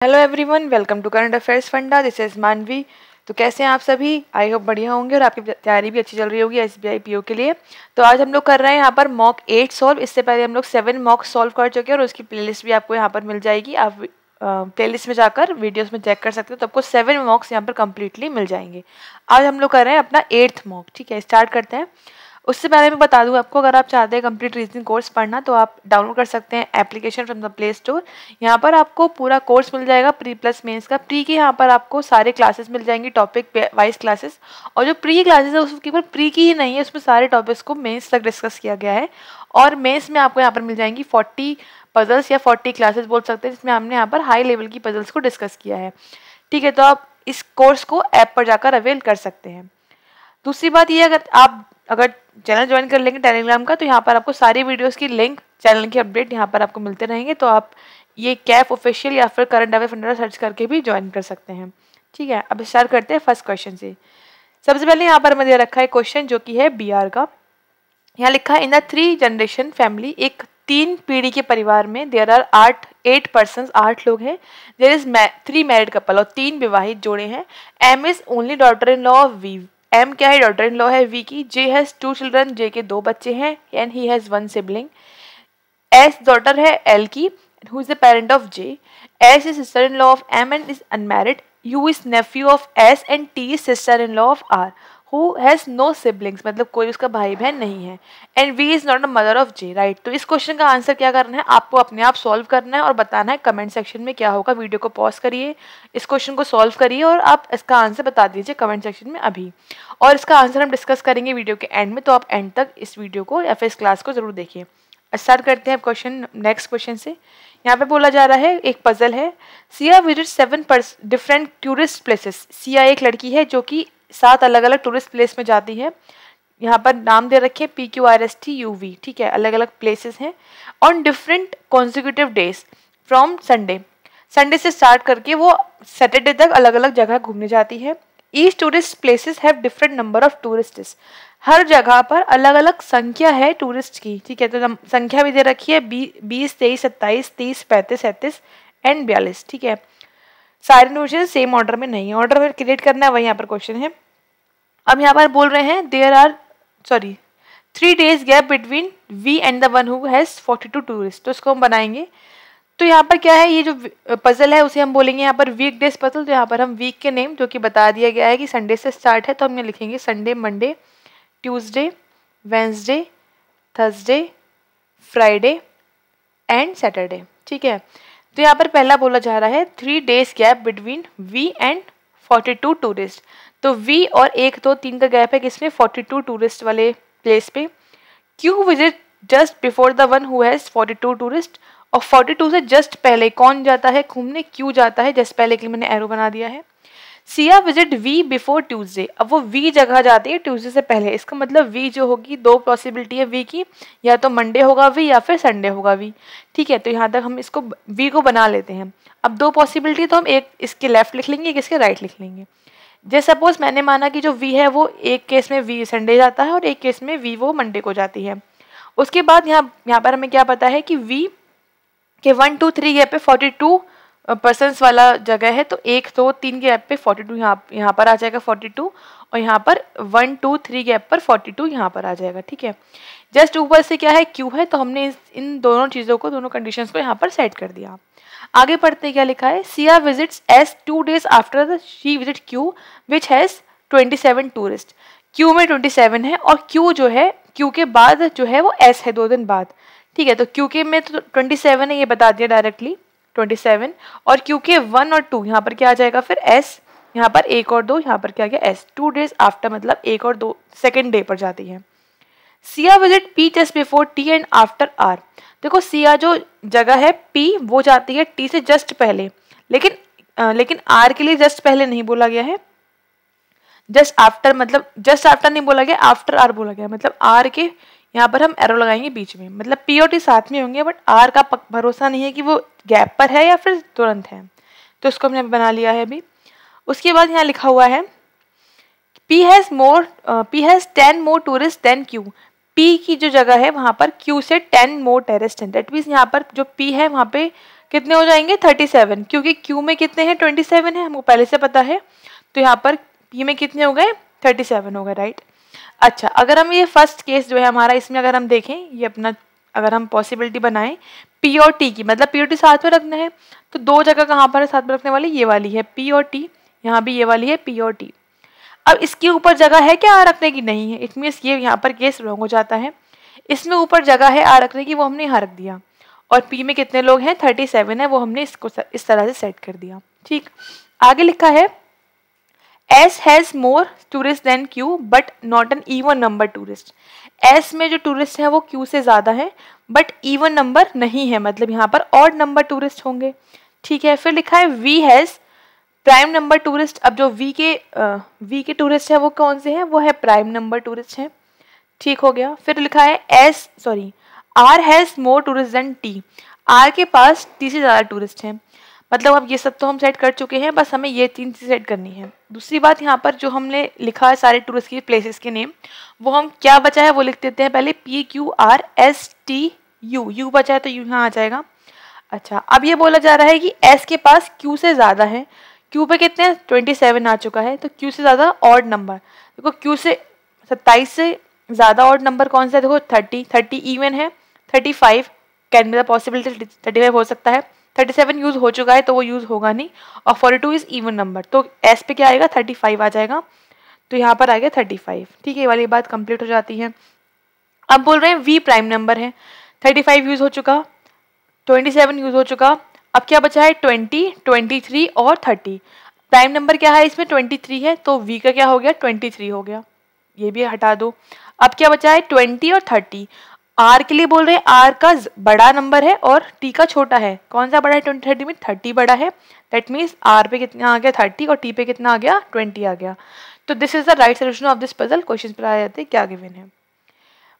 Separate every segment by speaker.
Speaker 1: Hello everyone, welcome to current affairs funda. This is Manvi. तो कैसे हैं आप सभी? आई होप बढ़िया होंगे और आपकी तैयारी भी अच्छी चल रही होगी एसबीआई पीओ के लिए। तो आज हम लोग कर रहे हैं यहाँ पर मॉक 8 सॉल्व। इससे पहले हम लोग 7 मॉक सॉल्व कर चुके हैं और उसकी प्लेलिस्ट भी आपको यहाँ पर मिल जाएगी। आप प्लेलिस्ट में जाकर वीडियोस में चेक कर सकते हो, तो आपको 7 मॉक्स यहाँ पर कम्प्लीटली मिल जाएंगे। आज हम लोग कर रहे हैं अपना 8th मॉक। ठीक है, स्टार्ट करते हैं। उससे पहले मैं बता दूं आपको, अगर आप चाहते हैं कंप्लीट रीजनिंग कोर्स पढ़ना तो आप डाउनलोड कर सकते हैं application from the play store. यहाँ पर आपको पूरा कोर्स मिल जाएगा प्री प्लस मेंस का। प्री की यहाँ पर आपको सारे क्लासेस मिल जाएंगी, टॉपिक वाइज क्लासेस। और जो प्री क्लासेस है उसकी केवल प्री की ही नहीं है, उसमें सारे टॉपिक्स को मेंस तक डिस्कस किया गया है। और मेंस में आपको यहाँ पर मिल जाएंगी 40 पजल्स या 40 क्लासेस बोल सकते हैं, जिसमें हमने यहाँ पर हाई लेवल की पजल्स को डिस्कस किया है। ठीक है, तो आप इस कोर्स को ऐप पर जाकर अवेल कर सकते हैं। दूसरी बात ये, अगर चैनल ज्वाइन कर लेंगे टेलीग्राम का, तो यहाँ पर आपको सारी वीडियोस की लिंक, चैनल की अपडेट यहाँ पर आपको मिलते रहेंगे। तो आप ये कैफ ऑफिशियल या फिर करंट अफेयर फंडा सर्च करके भी ज्वाइन कर सकते हैं। ठीक है, अब स्टार्ट करते हैं फर्स्ट क्वेश्चन से। सबसे पहले यहाँ पर मैंने रखा है क्वेश्चन जो कि है बीआर का। यहाँ लिखा है इन द 3 जनरेशन फैमिली, एक 3 पीढ़ी के परिवार में देयर आर 8 पर्सन, 8 लोग हैं। देयर इज 3 मैरिड कपल और 3 विवाहित जोड़े हैं। M is only daughter in law of V. M क्या है? डॉटर इन लॉ है वी की। जे हैज 2 चिल्ड्रन, जे के 2 बच्चे हैं and he has 1 sibling. S daughter है एल की, who is the parent of J. S is sister in law of M and is unmarried. U is nephew of S and T is sister in law of R, who has no siblings, मतलब कोई उसका भाई बहन नहीं है। And V is not a mother of J. Right, तो इस question का आंसर क्या करना है? आपको अपने आप सॉल्व करना है और बताना है कमेंट सेक्शन में क्या होगा। वीडियो को पॉज करिए, इस क्वेश्चन को सॉल्व करिए और आप इसका आंसर बता दीजिए कमेंट सेक्शन में अभी। और इसका आंसर हम डिस्कस करेंगे वीडियो के एंड में, तो आप एंड तक इस वीडियो को या फिर इस क्लास को जरूर देखिए। स्टार्ट करते हैं क्वेश्चन, नेक्स्ट क्वेश्चन से। यहाँ पे बोला जा रहा है, एक पजल है। Siya visit 7 different tourist places. Siya एक लड़की है जो कि 7 अलग अलग टूरिस्ट प्लेस में जाती है। यहाँ पर नाम दे रखे PQRSTUV। ठीक है, अलग अलग प्लेसेस हैं। On different consecutive days from Sunday, Sunday से स्टार्ट करके वो सैटरडे तक अलग अलग जगह घूमने जाती है। Each tourist places have different number of tourists. हर जगह पर अलग अलग संख्या है टूरिस्ट की। ठीक है, तो संख्या भी दे रखी है 20, 23, 27, 30, 35, 37 एंड 42। ठीक है, सारे नोशन सेम ऑर्डर में नहीं है, ऑर्डर में क्रिएट करना है, वही यहाँ पर क्वेश्चन है। अब यहाँ पर बोल रहे हैं there are 3 days gap between V and the one who has 42 tourist. तो इसको हम बनाएंगे। तो यहाँ पर क्या है, ये जो पजल है उसे हम बोलेंगे यहाँ पर वीक डेज पजल। तो यहाँ पर हम वीक के नेम, जो कि बता दिया गया है कि संडे से स्टार्ट है, तो हम ये लिखेंगे Sunday, Monday, Tuesday, Wednesday, Thursday, Friday and Saturday. ठीक है, तो यहाँ पर पहला बोला जा रहा है 3 days gap between V and 42 tourist. तो वी और 1, 2, 3 का गैप है किसमें? 42 टूरिस्ट वाले प्लेस पे। Q visit just before the one who has 42 tourist. और 42 से जस्ट पहले कौन जाता है घूमने? क्यू जाता है, जस्ट पहले के लिए मैंने एरो बना दिया है। Siya visit V before Tuesday. अब वो वी जगह जाती है ट्यूसडे से पहले, इसका मतलब वी जो होगी, 2 पॉसिबिलिटी है वी की, या तो मंडे होगा वी या फिर संडे होगा वी। ठीक है, तो यहाँ तक हम इसको वी को बना लेते हैं। अब 2 पॉसिबिलिटी, तो हम एक इसके लेफ्ट लिख लेंगे, एक इसके राइट लिख लेंगे। जैसे सपोज मैंने माना कि जो वी है वो एक केस में वी संडे जाता है और एक केस में वी वो मंडे को जाती है। उसके बाद यहाँ पर हमें क्या पता है कि वी के 1, 2, 3 गैप पे 42 पर्सन्स वाला जगह है, तो 1, 2, 3 गैप पे 42 यहाँ पर आ जाएगा 42, और यहाँ पर 1, 2, 3 गैप पर 42 यहाँ पर आ जाएगा। ठीक है, जस्ट ऊपर से क्या है क्यू है, तो हमने इन दोनों चीज़ों को, दोनों कंडीशंस को यहाँ पर सेट कर दिया। आगे पढ़ते हैं, क्या लिखा है? Siya visits S 2 days after she visit Q which has 27 tourist. Q में 27 है और क्यू जो है, क्यू के बाद जो है वो एस है 2 दिन बाद। ठीक है, तो क्यू के में तो 27 है, ये बता दिया डायरेक्टली 27, और क्यू के 1 और 2 यहाँ पर क्या आ जाएगा फिर एस, यहाँ पर 1 और 2, यहाँ पर क्या आ गया एस। 2 days आफ्टर मतलब 1 और 2 सेकेंड डे पर जाती है। Siya visit P just before T and after R. देखो सिया जो जगह है पी वो जाती है टी से जस्ट पहले, लेकिन आर के लिए जस्ट पहले नहीं बोला गया है, जस्ट आफ्टर, मतलब जस्ट आफ्टर नहीं बोला गया, आफ्टर आर बोला गया। मतलब आर के यहाँ पर हम एरो लगाएंगे बीच में, मतलब पी और टी साथ में होंगे, बट आर का भरोसा नहीं है कि वो गैप पर है या फिर तुरंत है, तो इसको हमने बना लिया है अभी। उसके बाद यहाँ लिखा हुआ है P has 10 more tourists than Q। P की जो जगह है वहाँ पर Q से 10 more टूरिस्ट हैं। दैट मीन्स यहाँ पर जो P है वहाँ पे कितने हो जाएंगे 37, क्योंकि Q में कितने हैं 27 है, हमको पहले से पता है। तो यहाँ पर P में कितने हो गए 37 हो गए, राइट। अच्छा, अगर हम ये फर्स्ट केस जो है हमारा, इसमें अगर हम देखें ये अपना, अगर हम पॉसिबिलिटी बनाएं P और T की, मतलब P और T साथ में रखना है, तो दो जगह कहाँ पर है साथ में रखने वाली, ये वाली है P और T, यहाँ भी ये वाली है P और T। अब इसके ऊपर जगह है क्या R रखने की, नहीं है, इट मीन्स ये यहाँ पर केस रॉन्ग हो जाता है। इसमें ऊपर जगह है R रखने की, वो हमने यहाँ रख दिया, और P में कितने लोग हैं 37 है, वो हमने इसको इस तरह से सेट कर दिया। ठीक, आगे लिखा है S has more tourists than Q but not an even number tourist। S में जो टूरिस्ट है वो Q से ज़्यादा है, बट इवन नंबर नहीं है, मतलब यहाँ पर ऑड नंबर टूरिस्ट होंगे। ठीक है, फिर लिखा है V has prime number tourist. अब जो V के टूरिस्ट है वो कौन से हैं, वो है प्राइम नंबर टूरिस्ट हैं। ठीक हो गया। फिर लिखा है R has more tourists than T। R के पास T से ज़्यादा टूरिस्ट हैं। मतलब अब ये सब तो हम सेट कर चुके हैं, बस हमें ये 3 चीज़ सेट करनी है। दूसरी बात, यहाँ पर जो हमने लिखा है सारे टूरिस्ट की प्लेसेस के नेम, वो हम क्या बचा है वो लिख देते हैं पहले, PQRSTU, U बचा है तो U यहाँ आ जाएगा। अच्छा, अब ये बोला जा रहा है कि S के पास Q से ज़्यादा है, Q पे कितने हैं 27 आ चुका है, तो Q से ज़्यादा ऑड नंबर, देखो Q से 27 से ज़्यादा ऑड नंबर कौन सा है, देखो 30 इवन है, 35 कैन बी द पॉसिबिलिटी 35 हो सकता है, 37 यूज हो चुका है तो वो यूज होगा नहीं, और 42 इज इवन नंबर, तो S पे क्या आएगा 35 आ जाएगा, तो यहाँ पर आ गया 35। ठीक है, ये वाली बात कंप्लीट हो जाती है। अब बोल रहे हैं V प्राइम नंबर है, 35 यूज हो चुका, 27 यूज हो चुका, अब क्या बचा है 20, 23 और 30। प्राइम नंबर क्या है इसमें 23 है, तो V का क्या हो गया 23 हो गया, ये भी हटा दो। अब क्या बचा है 20 और 30। R के लिए बोल रहे हैं R का बड़ा नंबर है और T का छोटा है, कौन सा बड़ा है 20 30 में 30 बड़ा है, दैट मीन्स R पे कितना आ गया 30 और T पे कितना आ गया 20 आ गया। तो this is the right solution of this puzzle. Question पर आ जाते हैं क्या गिवन है।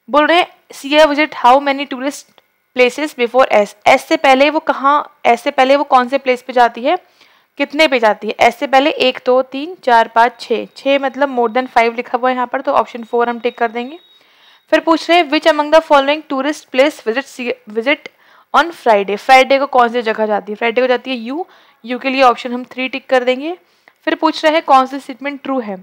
Speaker 1: बोल रहे हैं C A visit how many tourist places before S। S से पहले वो कौन से प्लेस पे जाती है, कितने पे जाती है। S से पहले 1 2 3 4 5 6 मतलब मोर देन 5 लिखा हुआ है यहाँ पर, तो ऑप्शन 4 हम टिक कर देंगे। फिर पूछ रहे हैं which among the following tourist place visit on Friday. Friday को कौन सी जगह जाती है, फ्राइडे को जाती है यू के लिए ऑप्शन हम 3 टिक कर देंगे। फिर पूछ रहे हैं कौन सी स्टेटमेंट ट्रू है,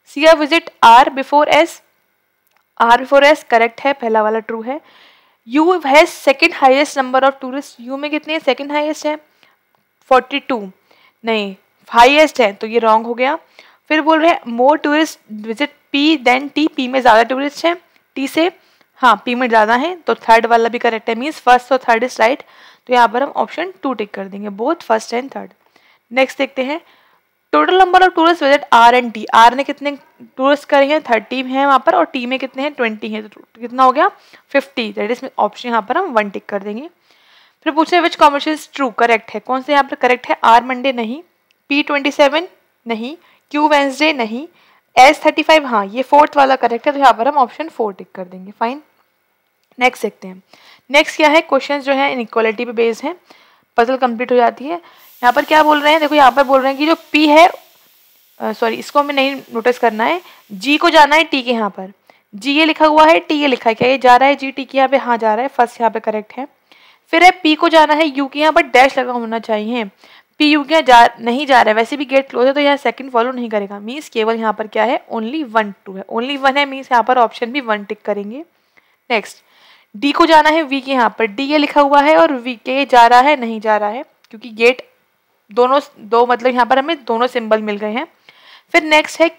Speaker 1: C A visit R before S correct है, पहला वाला ट्रू है। U has second highest number of tourist, U में कितने सेकंड हाईएस्ट है 42, नहीं हाईएस्ट है, तो ये रॉन्ग हो गया। फिर बोल रहे हैं more tourist visit P than T, P में ज़्यादा टूरिस्ट है T से, हाँ P में ज़्यादा है, तो थर्ड वाला भी करेक्ट है, मीन्स फर्स्ट और थर्ड इज राइट, तो यहाँ पर हम ऑप्शन 2 टिक कर देंगे, both first and third. Next देखते हैं total number of tourist visit R and T। R ने कितने टूरिस्ट करे हैं 30 हैं वहाँ पर, और T में कितने हैं 20 हैं, तो कितना हो गया 50, दैट इज ऑप्शन यहाँ पर हम 1 टिक कर देंगे। फिर पूछे which combination is true, correct है, कौन से यहाँ पर करेक्ट है, R मंडे नहीं, P 27 नहीं, Q वेंसडे नहीं, S 35 हाँ, ये फोर्थ वाला करेक्ट है, तो यहाँ पर हम ऑप्शन 4 टिक कर देंगे। फाइन, नेक्स्ट देखते हैं। नेक्स्ट क्या है, क्वेश्चन जो है इनइक्वालिटी पे बेस्ड है, पजल कंप्लीट हो जाती है। यहाँ पर क्या बोल रहे हैं, देखो यहाँ पर बोल रहे हैं कि जो P है, इसको हमें नहीं नोटिस करना है, G को जाना है T के यहाँ पर, G ये लिखा हुआ है, T ये लिखा है, क्या ये जा रहा है G T के यहाँ पे, हाँ जा रहा है, फर्स्ट यहाँ पे करेक्ट है। फिर है P को जाना है U के यहाँ पर, डैश लगा होना चाहिए, P U के यहाँ नहीं जा रहा है, वैसे भी गेट क्लोज है तो यहाँ सेकंड फॉलो नहीं करेगा, मीन्स केवल यहाँ पर क्या है ओनली 1 2 है, ओनली 1 है, मीन्स यहाँ पर ऑप्शन भी 1 टिक करेंगे। नेक्स्ट D को जाना है V के यहाँ पर, D ये लिखा हुआ है और V के जा रहा है, नहीं जा रहा है, क्योंकि गेट दो मतलब यहाँ पर हमें दोनों सिंबल मिल गए हैं। फिर नेक्स्ट है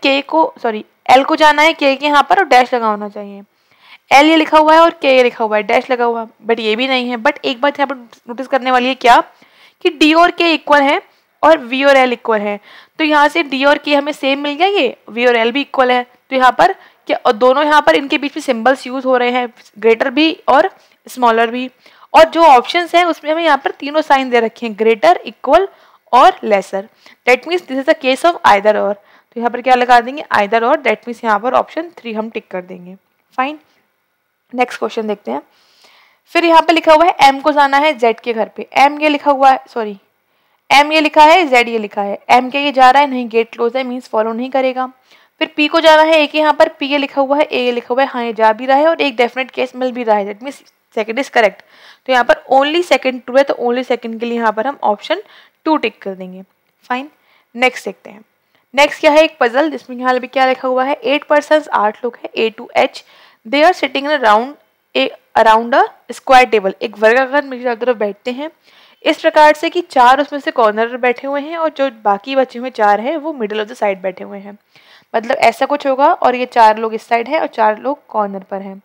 Speaker 1: L को जाना है K के यहाँ पर और डैश लगा होना चाहिए, L ये लिखा हुआ है और K ये लिखा हुआ है, डैश लगा हुआ, बट ये भी नहीं है। बट एक बात यहाँ पर नोटिस करने वाली है क्या, कि D और K इक्वल है और V और L इक्वल है, तो यहाँ से D और K हमें सेम मिल गया, ये V और L भी इक्वल है, तो यहाँ पर क्या, और दोनों यहाँ पर इनके बीच में सिंबल्स यूज हो रहे हैं, ग्रेटर भी और स्मॉलर भी, और जो ऑप्शंस है उसमें हमें यहाँ पर तीनों साइन दे रखे हैं, ग्रेटर, इक्वल और lesser, that means this is the case of either or, तो यहाँ पर क्या लगा देंगे आइदर और, दैट मीन्स यहाँ पर ऑप्शन 3 हम टिक कर देंगे। फाइन, नेक्स्ट क्वेश्चन देखते हैं। फिर यहाँ पे लिखा हुआ है M को जाना है Z के घर पे, M ये लिखा हुआ है, M ये लिखा है, Z ये लिखा है, M के ये जा रहा है, नहीं गेट क्लोज है, मीन्स फॉलो नहीं करेगा। फिर P को जाना है A के यहाँ पर, P ये लिखा हुआ है, A ये लिखा हुआ है, हाँ ये जा भी रहा है और एक डेफिनेट केस मिल भी रहा है, that means second is correct. तो यहाँ पर ओनली सेकंड ट्रू है, तो ओनली सेकंड के लिए यहाँ पर हम ऑप्शन 2 टिक कर देंगे। फाइन, नेक्स्ट देखते हैं। नेक्स्ट क्या है, एक पजल जिसमें यहाँ भी क्या लिखा हुआ है, 8 पर्सन्स 8 लोग हैं A to H, they are sitting around a square table, एक वर्गाकार मेज की तरफ बैठते हैं इस प्रकार से कि 4 उसमें से कॉर्नर पर बैठे हुए हैं और जो बाकी बचे हुए 4 हैं वो मिडिल ऑफ द साइड बैठे हुए हैं। मतलब ऐसा कुछ होगा और ये 4 लोग इस साइड है और 4 लोग कॉर्नर पर हैं।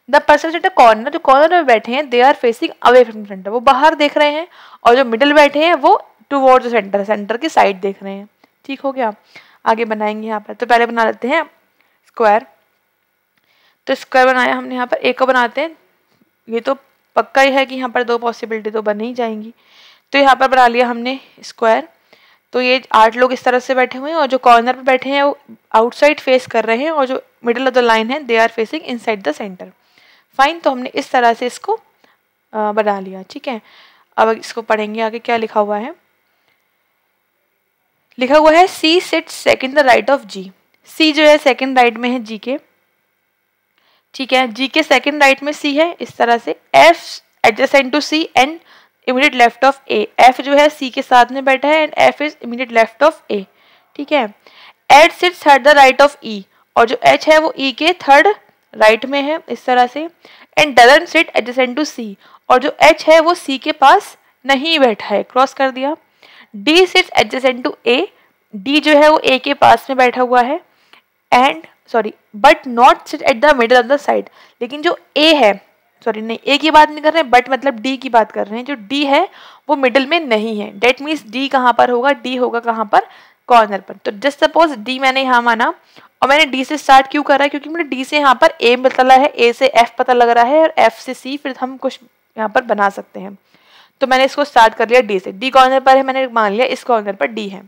Speaker 1: The person at the corner, जो कॉर्नर में बैठे हैं, they are facing away from centre, वो बाहर देख रहे हैं, और जो मिडिल बैठे हैं वो टुवर्ड्स द सेंटर, सेंटर की साइड देख रहे हैं। ठीक हो गया, आगे बनाएंगे यहाँ पर। तो पहले बना लेते हैं स्क्वायर। तो स्क्वायर बनाया हमने, यहाँ पर ए को बनाते हैं। ये तो पक्का ही है कि यहाँ पर 2 पॉसिबिलिटी तो बन ही जाएंगी। तो यहाँ पर बना लिया हमने स्क्वायर। तो ये 8 लोग इस तरह से बैठे हुए हैं और जो कॉर्नर पर बैठे हैं वो आउटसाइड फेस कर रहे हैं और जो मिडिल ऑफ द लाइन है they are facing inside the centre. Fine, तो हमने इस तरह से इसको बना लिया। ठीक है, अब इसको पढ़ेंगे आगे क्या लिखा हुआ है। लिखा हुआ है C sits second the right of G। C जो है सेकंड राइट में है G के। ठीक है, G के सेकंड राइट में C है इस तरह से। F adjacent to C and immediate left of A। F जो है C के साथ में बैठा है and F is immediate left of A। ठीक है, H seats third the right of E, और जो H है वो E के थर्ड राइट में है इस तरह से। And doesn't sit adjacent to C, और जो H है वो C के पास नहीं बैठा है, क्रॉस कर दिया। D sits adjacent to A, D जो है वो A के पास में बैठा हुआ है and but not sit at the middle of the side. लेकिन जो A है, नहीं A की बात नहीं कर रहे हैं, बट मतलब D की बात कर रहे हैं। जो D है वो मिडिल में नहीं है, डेट मीन्स D कहाँ पर होगा, D होगा कहाँ पर, कॉर्नर पर। तो जस्ट सपोज D मैंने यहाँ माना और मैंने D से स्टार्ट क्यों करा है, क्योंकि मैंने D से यहाँ पर A पता है, A से F पता लग रहा है और F से C, फिर हम कुछ यहाँ पर बना सकते हैं। तो मैंने इसको स्टार्ट कर लिया D से। D कॉर्नर पर है, मैंने मान लिया इस कॉर्नर पर D है।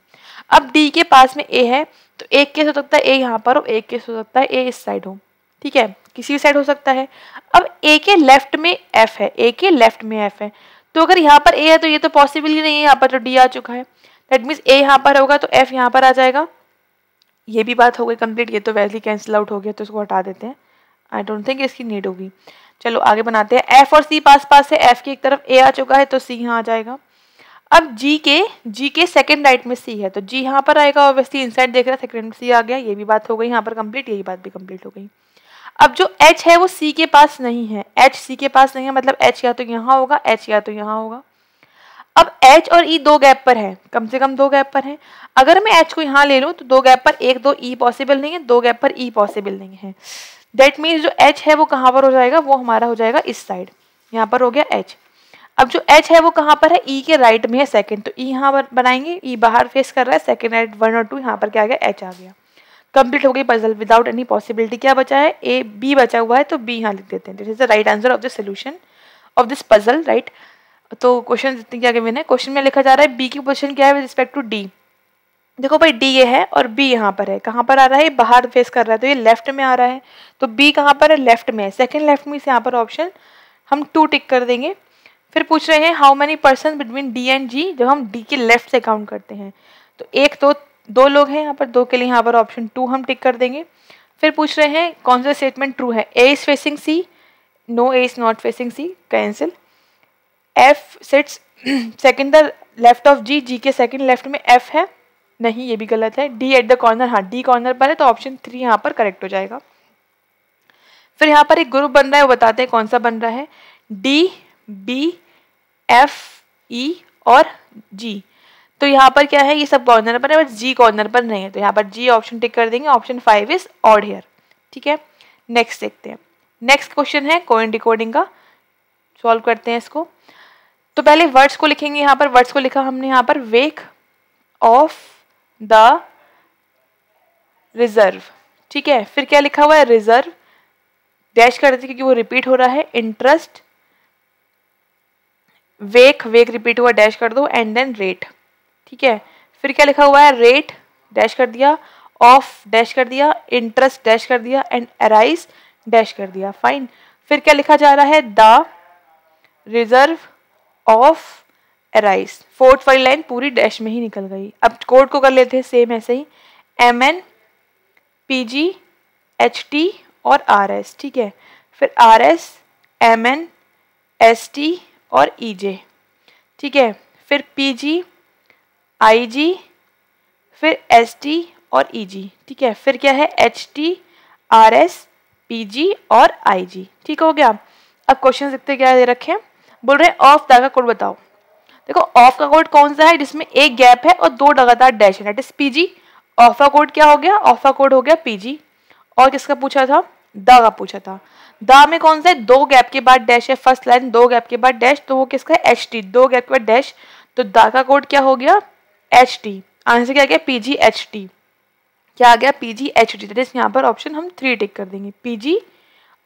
Speaker 1: अब D के पास में A है, तो एक केस हो सकता है A यहाँ पर हो, एक केस हो सकता है A इस साइड हो। ठीक है, किसी भी साइड हो सकता है। अब A के लेफ्ट में F है, A के लेफ्ट में F है, तो अगर यहाँ पर A है तो ये तो पॉसिबल ही नहीं है, यहाँ पर तो D आ चुका है। दैट मीन्स A यहाँ पर होगा तो F यहाँ पर आ जाएगा। ये भी बात हो गई कंप्लीट, ये तो वैसे ही कैंसिल आउट हो गया, तो इसको हटा देते हैं, आई डोंट थिंक इसकी नीड होगी। चलो आगे बनाते हैं। F और C पास पास है, F की एक तरफ A आ चुका है तो C यहाँ आ जाएगा। अब G के सेकंड राइट में C है, तो G यहाँ पर आएगा, ऑब्वियसली इनसाइड देख रहा है, सेकंड में C आ गया। ये भी बात हो गई यहाँ पर कंप्लीट, यही बात भी कंप्लीट हो गई। अब जो H है वो C के पास नहीं है, H C के पास नहीं है, मतलब H या तो यहाँ होगा, H या तो यहाँ होगा। अब H और E 2 गैप पर है, कम से कम 2 गैप पर है। अगर मैं H को यहाँ ले लूँ तो 2 गैप पर 1 2 E पॉसिबल नहीं है, 2 गैप पर E पॉसिबल नहीं है। दैट मीन्स जो H है वो कहाँ पर हो जाएगा, वो हमारा हो जाएगा इस साइड, यहाँ पर हो गया H। अब जो H है वो कहाँ पर है, E के राइट में है सेकंड, तो E यहाँ पर बनाएंगे, E बाहर फेस कर रहा है, सेकंड राइट 1 और 2, यहाँ पर क्या आ गया, H आ गया। कंप्लीट हो गई पजल विदाउट एनी पॉसिबिलिटी। क्या बचा है, A B बचा हुआ है, तो B यहाँ लिख देते हैं। This is the right answer of the solution of this puzzle, right. तो क्वेश्चन जितने क्या गिवन है, क्वेश्चन में लिखा जा रहा है B की पोजीशन क्या है विद रिस्पेक्ट टू D। देखो भाई D ये है और B यहाँ पर है, कहाँ पर आ रहा है, बाहर फेस कर रहा है, तो ये लेफ्ट में आ रहा है, तो B कहाँ पर है, लेफ्ट में है, सेकंड लेफ्ट में, यहाँ पर ऑप्शन हम 2 टिक कर देंगे। फिर पूछ रहे हैं how many person between D and G, जब हम D के लेफ्ट से काउंट करते हैं तो 1 तो 2 लोग हैं यहाँ पर, 2 के लिए यहाँ पर ऑप्शन 2 हम टिक कर देंगे। फिर पूछ रहे हैं कौन सा स्टेटमेंट ट्रू है, A is facing C, no A is not facing C, cancel. F sits second the left of G, G के सेकंड लेफ्ट में F है, नहीं ये भी गलत है। D एट द कॉर्नर, हाँ D कॉर्नर पर है, तो ऑप्शन 3 यहाँ पर करेक्ट हो जाएगा। फिर यहाँ पर एक ग्रुप बन रहा है, वो बताते हैं कौन सा बन रहा है, D B F E और G। तो यहाँ पर क्या है, ये सब कॉर्नर पर है, बस G कॉर्नर पर नहीं है, तो यहाँ पर G ऑप्शन टिक कर देंगे। Option 5 is odd here. ठीक है, नेक्स्ट देखते हैं। नेक्स्ट क्वेश्चन है कोइन डिकोडिंग का, सॉल्व करते हैं इसको। तो पहले वर्ड्स को लिखेंगे, यहाँ पर वर्ड्स को लिखा हमने यहाँ पर, वेक ऑफ द रिजर्व। ठीक है, फिर क्या लिखा हुआ है, रिजर्व, डैश कर देते क्योंकि वो रिपीट हो रहा है, इंटरेस्ट, वेक रिपीट हुआ, डैश कर दो, एंड देन रेट। ठीक है, फिर क्या लिखा हुआ है, रेट डैश कर दिया, ऑफ डैश कर दिया, इंटरेस्ट डैश कर दिया, एंड अराइज डैश कर दिया। फाइन, फिर क्या लिखा जा रहा है, the reserve of arise, fourth वाली लाइन पूरी डैश में ही निकल गई। अब कोड को कर लेते हैं सेम ऐसे ही, MN PG HT और RS। ठीक है, फिर RS MN ST और EJ, ठीक है। फिर PG, IG, फिर ST और EG, ठीक है। फिर क्या है HT, RS, PG और IG, ठीक हो गया। अब क्वेश्चन देखते क्या दे रखे हैं, बोल रहे हैं ऑफ द का कोड बताओ। देखो ऑफ का कोड कौन सा है जिसमें एक गैप है और दो लगातार डैश है, दैट इज PG। ऑफ का कोड क्या हो गया, ऑफ का कोड हो गया PG। और किसका पूछा था, द का पूछा था। द में कौन सा है, दो गैप के बाद डैश है, फर्स्ट लाइन दो गैप के बाद डैश, तो वो किसका है HT, दो गैप के बाद डैश, तो द का कोड क्या हो गया HT। आंसर क्या गया PGHT, क्या आ गया PGHT, दैट इज यहाँ पर ऑप्शन हम 3 टिक कर देंगे, PG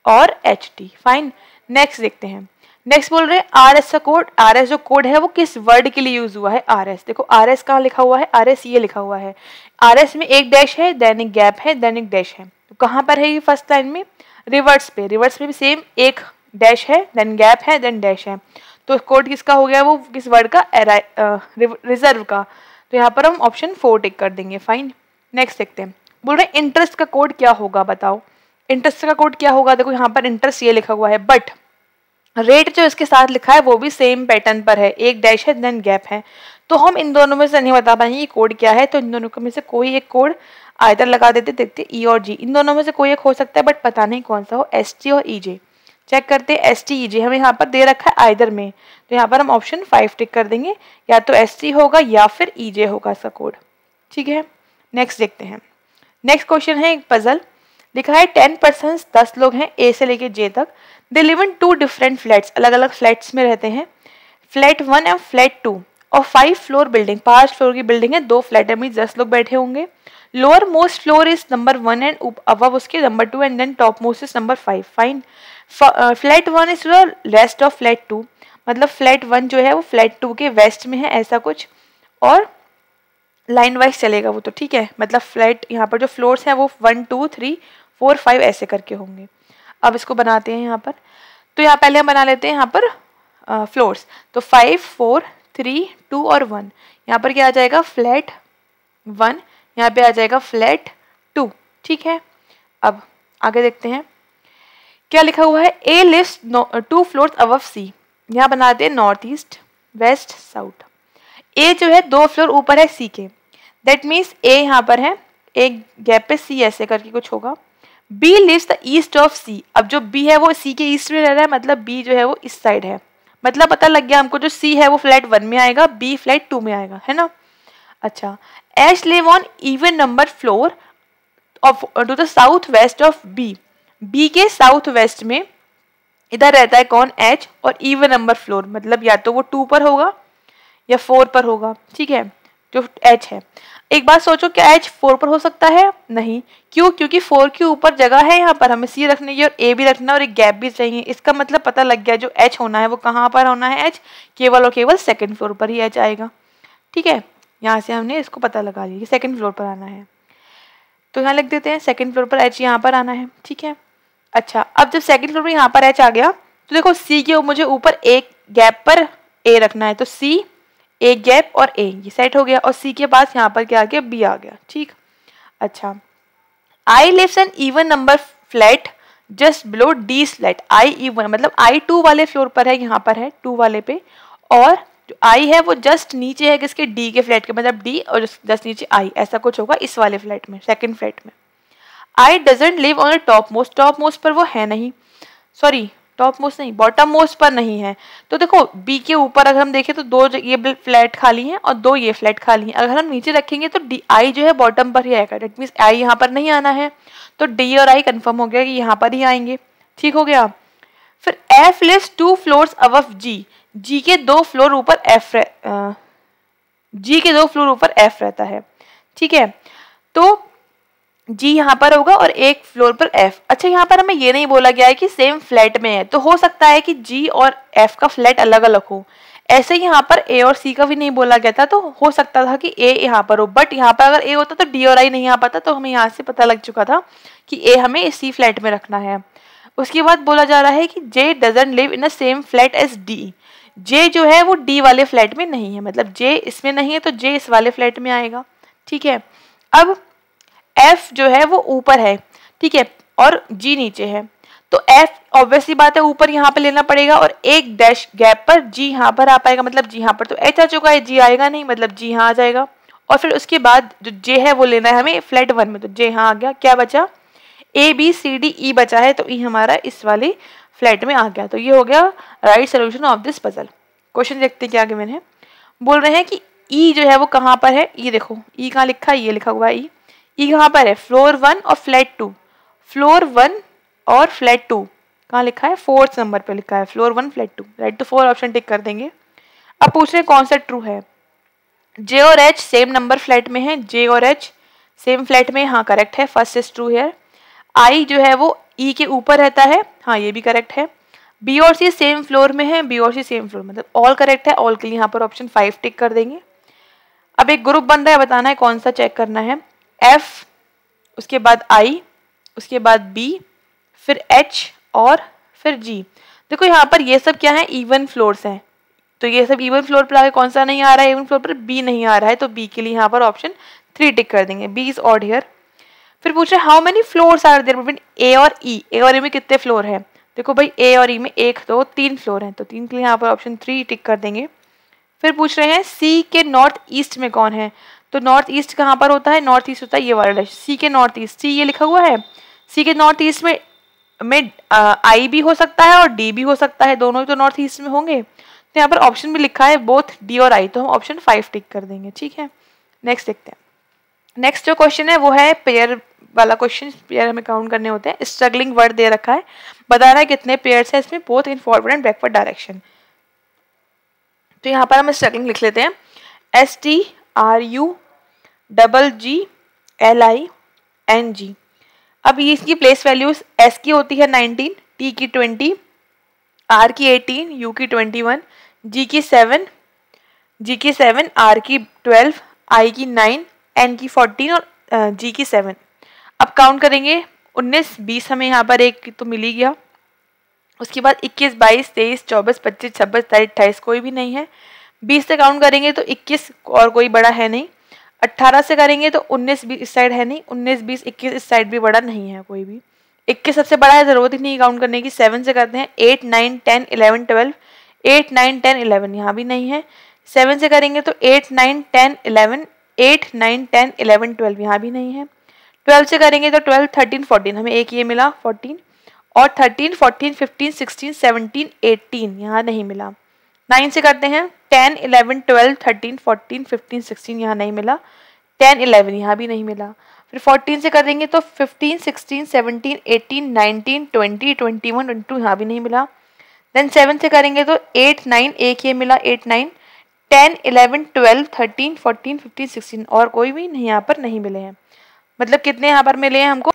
Speaker 1: और HT। फाइन, नेक्स्ट देखते हैं। नेक्स्ट बोल रहे हैं RS का कोड, RS जो कोड है वो किस वर्ड के लिए यूज हुआ है, RS। देखो RS कहाँ लिखा हुआ है, RS ये लिखा हुआ है। RS में एक डैश है, देन एक गैप है, देन एक डैश है, तो कहाँ पर है ये, फर्स्ट लाइन में रिवर्स पे, रिवर्स में भी सेम एक डैश है, देन गैप है, देन डैश है, तो कोड किसका हो गया, वो किस वर्ड का, रिजर्व का, तो यहाँ पर हम ऑप्शन 4 टिक कर देंगे। फाइन, नेक्स्ट देखते हैं। बोल रहे हैं इंटरेस्ट का कोड क्या होगा बताओ। इंटरेस्ट का कोड क्या होगा, देखो यहाँ पर इंटरेस्ट ये लिखा हुआ है, बट रेट जो इसके साथ लिखा है वो भी सेम पैटर्न पर है, एक डैश है देन गैप है, तो हम इन दोनों में से नहीं बता पाएंगे कोड क्या है, तो इन दोनों में से कोई एक कोड आइदर लगा देते, देखते E और G, इन दोनों में से कोई एक हो सकता है बट पता नहीं कौन सा हो, ST और EJ। चेक करते हैं, ST EJ हमें यहाँ पर दे रखा है आइदर में, तो यहाँ पर हम ऑप्शन 5 टिक कर देंगे, या तो ST होगा या फिर EJ होगा इसका कोड, ठीक है। नेक्स्ट देखते हैं। नेक्स्ट क्वेश्चन है एक पजल, लिखा है 10 पर्सन्स, 10 लोग हैं A से लेके J तक, they live in 2 different flats, अलग अलग फ्लैट्स में रहते हैं, फ्लैट 1 एंड फ्लैट 2 और 5 फ्लोर बिल्डिंग, 5 फ्लोर की बिल्डिंग है, 2 फ्लैट है, मीन 10 लोग बैठे होंगे। Lower most floor is number 1 and above उसके number 2 and then top most is number 5। Fine, flat 1 is west of flat 2, मतलब फ्लैट 1 जो है वो फ्लैट 2 के वेस्ट में है, ऐसा कुछ, और लाइन वाइज चलेगा वो तो, ठीक है। मतलब फ्लैट यहाँ पर जो फ्लोर्स हैं वो 1 2 3 4 5 ऐसे करके होंगे। अब इसको बनाते हैं यहाँ पर, तो यहाँ पहले हम बना लेते हैं यहाँ पर फ्लोर्स, तो 5 4 3 2 और 1, यहाँ पर क्या आ जाएगा फ्लैट 1, यहाँ पे आ जाएगा फ्लैट 2, ठीक है। अब आगे देखते हैं क्या लिखा हुआ है, A lives 2 floors above C, यहाँ बनाते हैं north east west south. A जो है 2 फ्लोर ऊपर है C के, दैट मीन्स A यहाँ पर है, एक गैप पे C ऐसे करके कुछ होगा। B lives the east of C, अब जो B है वो C के ईस्ट में रह रहा है, मतलब B जो है वो इस साइड है, मतलब पता लग गया हमको जो C है वो फ्लैट 1 में आएगा, B फ्लैट 2 में आएगा, है ना। अच्छा, H live on even number floor of to the south west of B, B के साउथ वेस्ट में इधर रहता है कौन, H, और इवन नंबर फ्लोर, मतलब या तो वो 2 पर होगा या 4 पर होगा, ठीक है, जो H है। एक बात सोचो, क्या H 4 पर हो सकता है, नहीं, क्यों, क्योंकि 4 के ऊपर जगह है यहाँ पर हमें C रखने की और A भी रखना और एक गैप भी चाहिए, इसका मतलब पता लग गया जो H होना है वो कहाँ पर होना है, H केवल और केवल सेकंड फ्लोर पर ही H आएगा, ठीक है। यहाँ से हमने इसको पता लगा लिया कि सेकंड फ्लोर पर आना है, तो यहाँ लिख देते हैं सेकंड फ्लोर पर H यहाँ पर आना है, ठीक है। अच्छा, अब जब सेकंड फ्लोर पर यहाँ पर H आ गया तो देखो C के मुझे ऊपर एक गैप पर A रखना है, तो C एक गैप और A, ये सेट हो गया, और C के पास यहाँ पर क्या आ गया, B आ गया, ठीक। अच्छा, I lives an even number flat just below D flat, I even मतलब I 2 वाले फ्लोर पर है, यहाँ पर है 2 वाले पे, और जो I है वो जस्ट नीचे है किसके, D के फ्लैट के, मतलब D और जस्ट नीचे I, ऐसा कुछ होगा इस वाले फ्लैट में, सेकंड फ्लैट में। I doesn't live on a top most पर वो है नहीं, सॉरी टॉप मोस्ट नहीं, बॉटम मोस्ट पर नहीं है, तो देखो B के ऊपर अगर हम देखें तो 2 ये फ्लैट खाली हैं और 2 ये फ्लैट खाली हैं, अगर हम नीचे रखेंगे तो I जो है बॉटम पर ही आएगा, दैट मीन्स I यहाँ पर नहीं आना है, तो D और I कंफर्म हो गया कि यहाँ पर ही आएंगे, ठीक हो गया। फिर F lives 2 floors above G, G के 2 फ्लोर ऊपर G के 2 फ्लोर ऊपर F रहता है, ठीक है, तो G यहाँ पर होगा और एक फ्लोर पर F। अच्छा, यहाँ पर हमें ये नहीं बोला गया है कि सेम फ्लैट में है, तो हो सकता है कि G और F का फ्लैट अलग अलग हो, ऐसे यहाँ पर A और C का भी नहीं बोला गया था, तो हो सकता था कि A यहाँ पर हो, बट यहाँ पर अगर A होता तो D और I नहीं आ पाता, तो हमें यहाँ से पता लग चुका था कि A हमें इसी फ्लैट में रखना है। उसके बाद बोला जा रहा है कि J doesn't live in a same flat as D, J जो है वो D वाले फ्लैट में नहीं है, मतलब J इसमें नहीं है तो J इस वाले फ्लैट में आएगा, ठीक है। अब F जो है वो ऊपर है, ठीक है, और G नीचे है, तो एफ ऑब्वियसली बात है ऊपर यहाँ पे लेना पड़ेगा और एक डैश गैप पर जी यहाँ पर आ पाएगा, मतलब जी यहाँ पर तो एच आ चुका है, जी आएगा नहीं, मतलब जी यहाँ आ जाएगा। और फिर उसके बाद जो जे है वो लेना है हमें फ्लैट 1 में, तो जे यहाँ आ गया। क्या बचा? A B C D E बचा है, तो ई हमारा इस वाले फ्लैट में आ गया। तो ये हो गया right solution of this puzzle. Question देखते हैं क्या गिवन है। बोल रहे हैं कि ई जो है वो कहाँ पर है, ई देखो ई कहाँ लिखा है, ये लिखा हुआ है ई। ई कहाँ पर है? फ्लोर 1 और फ्लैट 2। फ्लोर 1 और फ्लैट 2 कहाँ लिखा है? 4th नंबर पे लिखा है, फ्लोर 1 फ्लैट 2। राइट, तो 4 ऑप्शन टिक कर देंगे। अब पूछ रहे हैं कौन सा ट्रू है। जे और एच सेम नंबर फ्लैट में है, जे और एच सेम फ्लैट में, हाँ करेक्ट है, फर्स्ट इज ट्रू है। आई जो है वो ई के ऊपर रहता है, हाँ ये भी करेक्ट है। बी और सी सेम फ्लोर में है, बी और सी सेम फ्लोर, मतलब ऑल करेक्ट है। ऑल के लिए यहाँ पर ऑप्शन 5 टिक कर देंगे। अब एक ग्रुप बन रहा है, बताना है कौन सा चेक करना है। एफ, उसके बाद आई, उसके बाद बी, फिर एच और फिर जी। देखो यहाँ पर ये सब क्या है? इवन फ्लोर्स हैं, तो ये सब इवन फ्लोर पर आगे कौन सा नहीं आ रहा है? इवन फ्लोर पर बी नहीं आ रहा है, तो बी के लिए यहाँ पर ऑप्शन 3 टिक कर देंगे। B is odd here. फिर पूछ रहे how many floors are there between A और ई। ए और ई में कितने फ्लोर हैं? देखो भाई ए और ई में 1 2 3 फ्लोर हैं, तो 3 के लिए यहाँ पर ऑप्शन 3 टिक कर देंगे। फिर पूछ रहे हैं सी के नॉर्थ ईस्ट में कौन है, तो नॉर्थ ईस्ट कहाँ पर होता है? नॉर्थ ईस्ट होता है ये वाला, सी के नॉर्थ ईस्ट, सी ये लिखा हुआ है। सी के नॉर्थ ईस्ट में आई भी हो सकता है और डी भी हो सकता है, दोनों ही तो नॉर्थ ईस्ट में होंगे। तो यहाँ पर ऑप्शन भी लिखा है बोथ डी और आई, तो हम ऑप्शन 5 टिक कर देंगे। ठीक है, नेक्स्ट देखते हैं। नेक्स्ट जो क्वेश्चन है वो है पेयर वाला क्वेश्चन। पेयर हमें काउंट करने होते हैं। स्ट्रगलिंग वर्ड दे रखा है, बता रहा है कितने पेयर्स है इसमें, both in forward and backward direction. तो यहाँ पर हम स्ट्रगलिंग लिख लेते हैं, STRUGGLING। अब ये इसकी प्लेस वैल्यूज एस की होती है 19, टी की 20, आर की 18, यू की 21, जी की 7, आर की 12, आई की 9, एन की 14 और जी की 7। अब काउंट करेंगे 19 20 हमें यहाँ पर एक तो मिल ही गया। उसके बाद 21 22 23 24 25 26 27 28 कोई भी नहीं है। 20 से काउंट करेंगे तो 21 और कोई बड़ा है नहीं। 18 से करेंगे तो 19 20 इस साइड है नहीं, 19 20 21 इस साइड भी बड़ा नहीं है कोई भी। 21 सबसे बड़ा है, जरूरत ही नहीं काउंट करने की। 7 से करते हैं 8 9 10 11 12, 8 9 10 11 यहाँ भी नहीं है। 7 से करेंगे तो 8 9 10 11, 8 9 10 11 12 यहाँ भी नहीं है। 12 से करेंगे तो 12 13 14 हमें एक ये मिला 14, और 13 14 15 16 17 18 यहाँ नहीं मिला। 9 से करते हैं 10 11 12 13 14 15 16 यहाँ नहीं मिला। 10 11 यहाँ भी नहीं मिला। फिर 14 से करेंगे तो 15 16 17 18 19 20 21 22 यहाँ भी नहीं मिला। देन 7 से करेंगे तो 8 9 एक ये मिला 8 9, 10 11 12 13 14 15 16 और कोई भी नहीं यहाँ पर नहीं मिले हैं। मतलब कितने यहाँ पर मिले हैं हमको,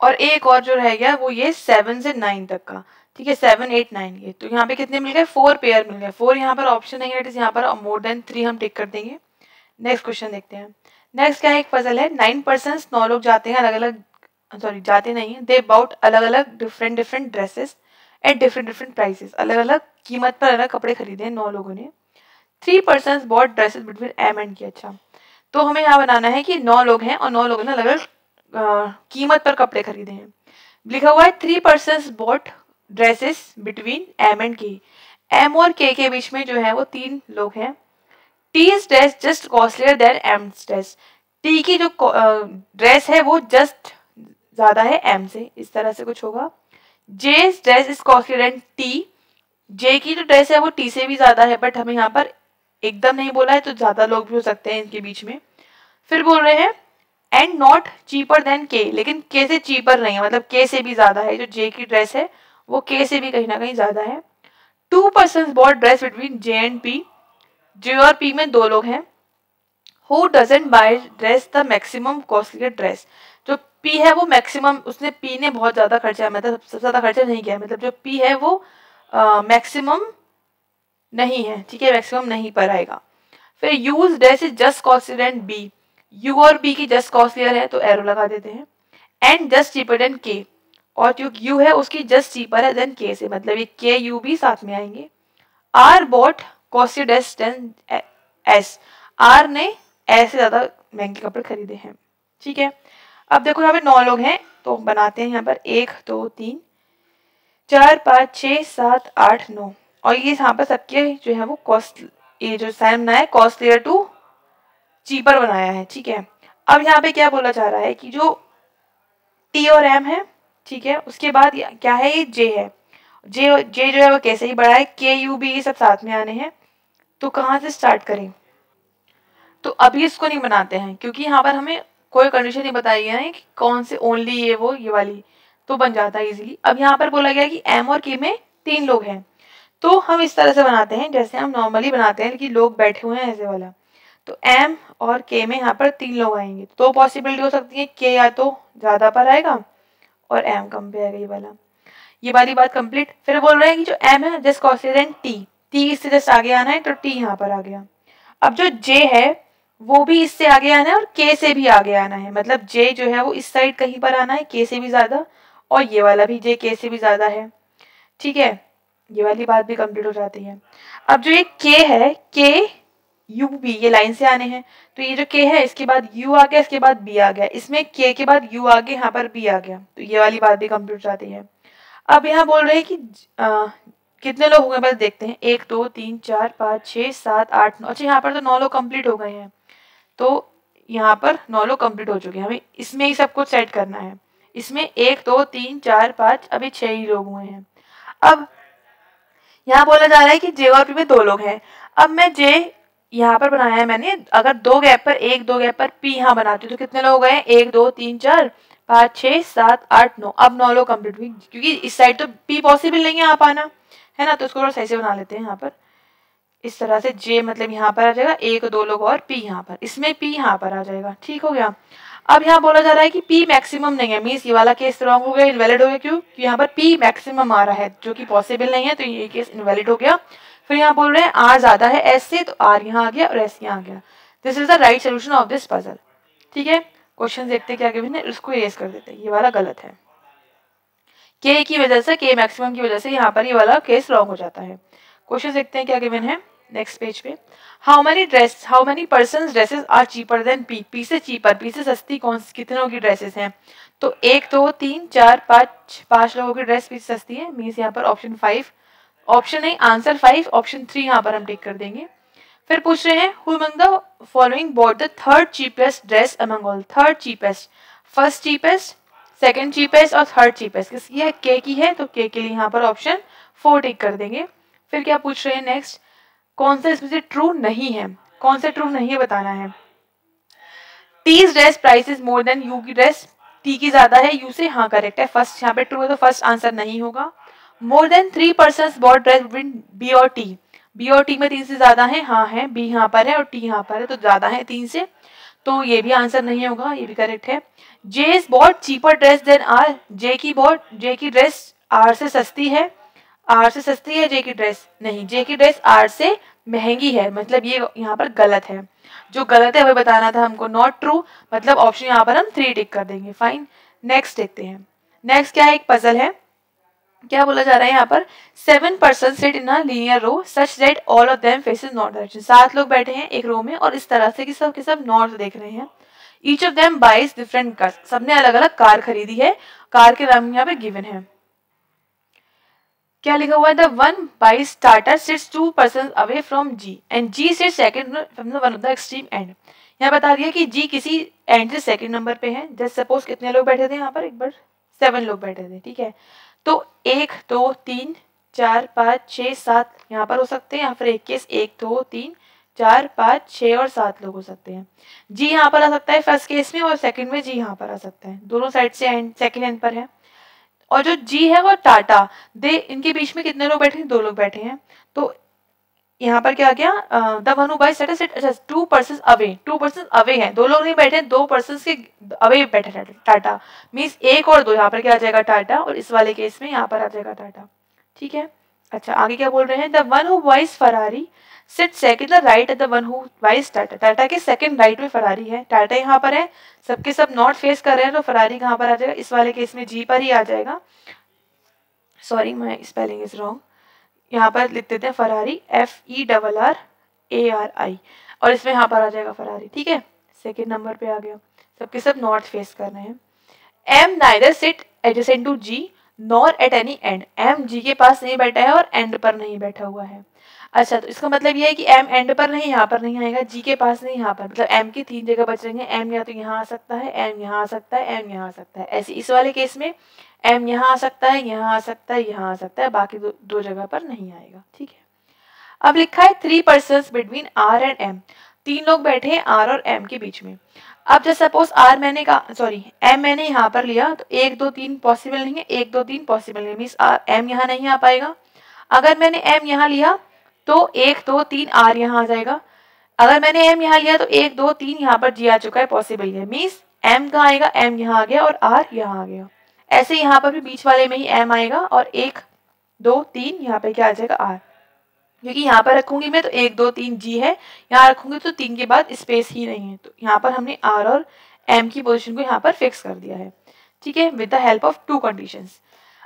Speaker 1: और एक और जो रह गया वो ये 7 से 9 तक का। ठीक है, 7 8 9 ये, तो यहाँ पे कितने मिल गए? 4 पेयर मिल गए। 4 यहाँ पर ऑप्शन नहीं है, यहाँ पर मोर देन 3 हम टिक कर देंगे। नेक्स्ट क्वेश्चन देखते हैं। नेक्स्ट क्या है, एक पजल है। 9 पर्सन्स 9 लोग जाते हैं अलग अलग, सॉरी जाते नहीं है, दे बाउट अलग अलग different dresses at different prices. अलग अलग कीमत पर अलग कपड़े खरीदे हैं 9 लोगों ने। 3 persons bought dresses between M and K. अच्छा, तो हमें यहाँ बनाना है कि 9 लोग हैं और 9 लोगों ने अलग अलग कीमत पर कपड़े खरीदे हैं। लिखा हुआ है 3 persons bought dresses between M and K. M और के बीच में जो है वो 3 लोग हैं। T's dress just costlier than M's dress. T की जो ड्रेस है वो जस्ट ज्यादा है एम से, इस तरह से कुछ होगा। J's dress is costlier than T. J की जो ड्रेस है वो टी से भी ज्यादा है, बट हमें यहाँ पर एकदम नहीं बोला है, तो ज्यादा लोग भी हो सकते हैं इनके बीच में। फिर बोल रहे हैं एंड नॉट चीपर देन के, लेकिन के से चीपर नहीं है, मतलब के से भी ज्यादा है। जो जे की ड्रेस है वो के से भी कहीं ना कहीं ज्यादा है। 2 persons bought dress between J and P. J और पी में 2 लोग हैं। Who doesn't buy dress the maximum costly dress. जो पी है वो मैक्सिमम, उसने पी ने बहुत ज्यादा खर्चा, मतलब सबसे ज्यादा खर्चा नहीं किया, मतलब जो पी है वो मैक्सिमम नहीं है। ठीक है, मैक्सिमम नहीं पर आएगा। फिर U's dress is just costlier than B. U और बी की जस्ट कॉस्टलियर है तो एरो लगा देते हैं। एंड जस्ट चीपर देन के, और जो यू है उसकी जस्ट चीपर है देन के से, मतलब ये के यू भी साथ में आएंगे। R bought costly dress than S. R ने एस से ज्यादा महंगे कपड़े खरीदे हैं। ठीक है, अब देखो यहाँ पे 9 लोग हैं, तो बनाते हैं यहाँ पर 1 2 3 4 5 6 7 8 9, और ये यहाँ पर सबके जो है वो कॉस्ट, ये जो साइन बनाया है कॉस्टलियर टू चीपर बनाया है, ठीक है। अब यहाँ पे क्या बोला जा रहा है कि जो टी और एम है, ठीक है, उसके बाद क्या है, ये जे है। जे जे जो है वो कैसे ही बढ़ा है, के यू बी ये सब साथ में आने हैं, तो कहाँ से स्टार्ट करें। तो अभी इसको नहीं बनाते हैं क्योंकि यहाँ पर हमें कोई कंडीशन नहीं बताई है कि कौन से ओनली ये वो ये वाली, तो बन जाता है इजीली। अब यहाँ पर बोला गया कि एम और के में 3 लोग हैं, तो हम इस तरह से बनाते हैं जैसे हम नॉर्मली बनाते हैं कि लोग बैठे हुए हैं ऐसे वाला। तो एम और के में यहाँ पर 3 लोग आएंगे, तो पॉसिबिलिटी हो सकती है के या तो ज़्यादा पर आएगा और एम कम पे आएगा, ये वाली बात कंप्लीट। फिर बोल रहे हैं कि जो एम है just costlier than T, T इससे जस्ट आगे आना है, तो टी यहाँ पर आ गया। अब जो जे है वो भी इससे आगे आना है और के से भी आगे आना है, मतलब जे जो है वो इस साइड कहीं पर आना है के से भी ज़्यादा, और ये वाला भी जे के से भी ज़्यादा है, ठीक है। ये वाली बात भी कंप्लीट हो जाती है। अब जो ये के है, के यू बी ये लाइन से आने हैं, तो ये जो के है इसके बाद यू आ गया, इसके बाद बी आ गया, इसमें के के बाद यू आ गया, यहाँ पर बी आ गया, तो ये वाली बात भी कंप्लीट हो जाती है। अब यहाँ बोल रहे हैं कि कितने लोग हो गए, बस देखते हैं 1 2 3 4 5 6 7 8 9। अच्छा यहाँ पर तो 9 लोग कंप्लीट हो गए हैं, तो यहाँ पर 9 लोग कंप्लीट हो चुके हैं, हमें इसमें ही सब कुछ सेट करना है। इसमें 1 2 3 4 5 अभी 6 ही लोग हुए हैं। अब यहाँ बोला जा रहा है कि जे और पी में 2 लोग हैं। अब मैं जे यहाँ पर बनाया है मैंने, अगर 2 गैप पर 1 2 गैप पर पी यहाँ बनाती हूँ तो कितने लोग गए, 1 2 3 4 5 6 7 8 9। अब 9 लोग कंप्लीट हुई, क्योंकि इस साइड तो पी पॉसिबल नहीं है यहाँ पाना, है ना, तो इसको थोड़ा सही से बना लेते हैं। यहाँ पर इस तरह से जे मतलब यहाँ पर आ जाएगा, 1 2 लोग और पी यहाँ पर, इसमें पी यहाँ पर आ जाएगा, ठीक हो गया। अब यहाँ बोला जा रहा है कि P मैक्सिमम नहीं है, मीन्स ये वाला केस रॉन्ग हो गया, इनवैलिड हो गया, क्यों, क्योंकि यहाँ पर P मैक्सिमम आ रहा है जो कि पॉसिबल नहीं है, तो ये केस इनवैलिड हो गया। फिर यहाँ बोल रहे हैं R ज्यादा है S से, तो R यहाँ आ गया और S यहाँ आ गया। This is the right solution of this puzzle, ठीक है। क्वेश्चन देखते हैं क्या गिवन है, उसको इरेज कर देते हैं, ये वाला गलत है, K की वजह से, K मैक्सिमम की वजह से यहाँ पर ये वाला केस रॉन्ग हो जाता है। क्वेश्चन देखते हैं क्या गिवन है नेक्स्ट पेज पे। How many person dresses are cheaper than P, P से चीपर, पी से सस्ती कौन कितने लोगों की ड्रेसेस हैं, तो 1 2 3 4 5 लोगों की ड्रेस पी से सस्ती है, मीन्स यहाँ पर ऑप्शन 5, ऑप्शन नहीं आंसर 5, ऑप्शन 3 यहाँ पर हम टिक कर देंगे। फिर पूछ रहे हैं who among the following bought the third cheapest dress among all, third cheapest, first cheapest, second cheapest और थर्ड चीपेस्ट किसकी है, के की है, तो के लिए यहाँ पर ऑप्शन 4 टिक कर देंगे। फिर क्या पूछ रहे हैं नेक्स्ट, कौन सा इसमें से ट्रू नहीं है, कौन सा ट्रू नहीं है बताना है। T's dress price is more than U की ड्रेस, टी की ज्यादा है यू से, हाँ करेक्ट है, फर्स्ट यहाँ पे ट्रू है तो फर्स्ट आंसर नहीं होगा। More than 3 person bought dress between B और टी, बी और टी में 3 से ज्यादा है, हाँ है, बी यहाँ पर है और टी यहाँ पर है, तो ज्यादा है 3 से, तो ये भी आंसर नहीं होगा, ये भी करेक्ट है। J is bought cheaper dress than R, J की ड्रेस आर से सस्ती है, आर से सस्ती है जे की ड्रेस, नहीं, जे की ड्रेस आर से महंगी है, मतलब ये यहाँ पर गलत है, जो गलत है वही बताना था हमको, नॉट ट्रू, मतलब ऑप्शन यहाँ पर हम 3 टिक कर देंगे, फाइन। नेक्स्ट देखते हैं, नेक्स्ट क्या है, एक पजल है, क्या बोला जा रहा है यहाँ पर, 7 person sit in a linear row such that all of them faces north direction, 7 लोग बैठे हैं एक रो में और इस तरह से कि सब के सब नॉर्थ देख रहे हैं। Each of them buys different cars, सबने अलग अलग कार खरीदी है, कार के नाम यहाँ पे गिवन है। क्या लिखा हुआ है, the one buy starter sits 2 person away from G and G sits second from the one of the extreme end. यहाँ बता दिया कि जी किसी एंड से सेकंड नंबर पे है, जस्ट सपोज कितने लोग बैठे थे यहाँ पर, एक बार 7 लोग बैठे थे, ठीक है, तो 1 2 3 4 5 6 7 यहाँ पर हो सकते हैं, यहाँ पर एक केस 1 2 3 4 5 6 और 7 लोग हो सकते हैं। जी यहाँ पर आ सकता है फर्स्ट केस में और सेकंड में जी यहाँ पर आ सकता है, दोनों साइड से एंड सेकंड एंड पर है। और जो जी है वो टाटा, दे इनके बीच में कितने लोग बैठे हैं, 2 लोग बैठे हैं, तो यहाँ पर क्या आ गया, the one who buy set set, अच्छा 2 पर्सन अवे हैं, 2 लोग नहीं बैठे, 2 पर्सन के अवे बैठे टाटा, मीन्स 1 और 2 यहाँ पर क्या आ जाएगा टाटा, और इस वाले केस में यहाँ पर आ जाएगा टाटा, ठीक है। अच्छा आगे क्या बोल रहे हैं, the one who buys Ferrari sit second the right at the one who buys Tata, Tata के सेकंड राइट में फरारी है, टाटा यहाँ पर है, सबके सब नॉर्थ फेस कर रहे हैं, तो फरारी कहाँ पर आ जाएगा, इस वाले केस में जी पर ही आ जाएगा, सॉरी मैं स्पेलिंग इज रॉन्ग, यहाँ पर लिख देते हैं फरारी FERRARI, और इसमें यहाँ पर आ जाएगा फरारी, ठीक है, सेकेंड नंबर पे आ गया। सबके सब नॉर्थ फेस कर रहे हैं। M neither sit adjacent to G nor at any end। M G के पास नहीं बैठा है और एंड पर नहीं बैठा हुआ है। अच्छा, तो इसका मतलब ये है कि M एंड पर नहीं, यहाँ पर नहीं आएगा, G के पास नहीं, यहाँ पर, मतलब M की 3 जगह बच रही हैं। M या तो यहाँ आ सकता है, M यहाँ आ सकता है, M यहाँ आ सकता है। ऐसे इस वाले केस में M यहाँ आ सकता है, यहाँ आ सकता है, यहाँ आ सकता है, बाकी दो जगह पर नहीं आएगा। ठीक है, अब लिखा है 3 persons between R and M। 3 लोग बैठे हैं R और M के बीच में। अब जब सपोज R मैंने कहा, सॉरी M मैंने यहाँ पर लिया, तो 1 2 3 पॉसिबल नहीं है, 1 2 3 पॉसिबल नहीं, मीन्स M यहाँ नहीं आ पाएगा। अगर मैंने M यहाँ लिया तो 1 2 3 R यहाँ आ जाएगा। अगर मैंने M यहाँ लिया तो 1 2 3 यहाँ पर G आ चुका है, पॉसिबल है, मीन्स M कहाँ आएगा, M यहाँ आ गया और R यहाँ आ गया। ऐसे यहाँ पर भी बीच वाले में ही M आएगा और 1 2 3 यहाँ पे क्या आ जाएगा, R। क्योंकि यहाँ पर रखूंगी मैं तो 1 2 3 G है, यहाँ रखूंगी तो 3 के बाद स्पेस ही नहीं है, तो यहाँ पर हमने R और M की पोजीशन को यहाँ पर फिक्स कर दिया है। ठीक है, with the help of 2 conditions.